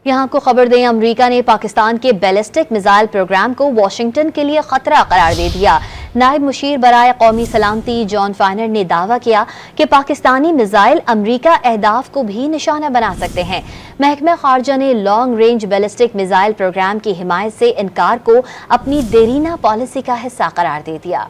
यहाँ को खबर दें, अमेरिका ने पाकिस्तान के बैलिस्टिक मिसाइल प्रोग्राम को वाशिंगटन के लिए खतरा करार दे दिया। नायब मुशीर बराए कौमी सलामती जॉन फाइनर ने दावा किया कि पाकिस्तानी मिसाइल अमेरिका अहदाफ को भी निशाना बना सकते हैं। महकमा खारजा ने long range ballistic missile programme की हिमायत से इनकार को अपनी देरीना पॉलिसी का हिस्सा करार दे दिया।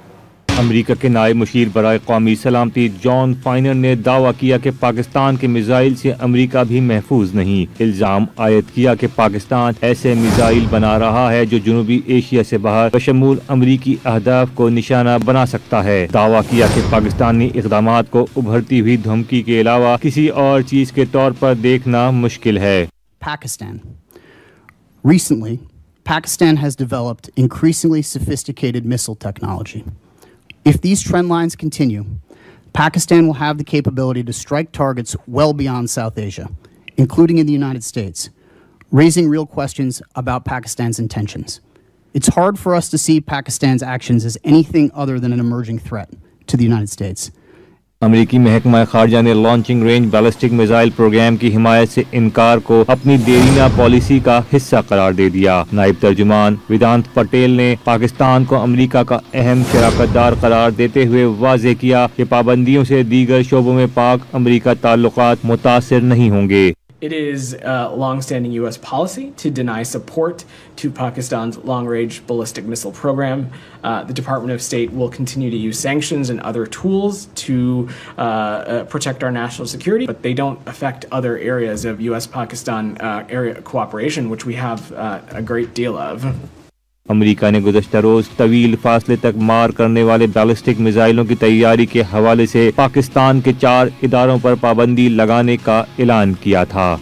अमेरिका के नायब मुशीर बराए कौमी सलामती जॉन फाइनर ने दावा किया कि पाकिस्तान के मिसाइल से अमेरिका भी महफूज नहीं। इल्जाम आयद किया कि पाकिस्तान ऐसे मिसाइल बना रहा है जो जनूबी एशिया से बाहर बशमूल अमरीकी अहदाफ को निशाना बना सकता है। दावा किया कि पाकिस्तानी इक़दामात को उभरती हुई धमकी के अलावा किसी और चीज के तौर पर देखना मुश्किल है। Recently, Pakistan has developed increasingly sophisticated missile technology. If these trend lines continue, Pakistan will have the capability to strike targets well beyond South Asia, including in the United States, raising real questions about Pakistan's intentions. It's hard for us to see Pakistan's actions as anything other than an emerging threat to the United States. अमेरिकी महकमा खारजा ने launching range ballistic missile programme की हिमायत से इनकार को अपनी देरीना पॉलिसी का हिस्सा करार दे दिया। नायब तर्जुमान वेदांत पटेल ने पाकिस्तान को अमेरिका का अहम शराकतदार करार देते हुए वाज़ेह किया कि पाबंदियों से दीगर शोबों में पाक अमेरिका ताल्लुकात मुतासिर नहीं होंगे। It is a long-standing U.S. policy to deny support to Pakistan's long-range ballistic missile program. The Department of State will continue to use sanctions and other tools to protect our national security, but they don't affect other areas of U.S.-Pakistan area cooperation, which we have a great deal of. America ने गुज़श्ता रोज तवील फासले तक मार करने वाले ballistic मिसाइलों की तैयारी के हवाले से पाकिस्तान के 4 इदारों पर पाबंदी लगाने का ऐलान किया था।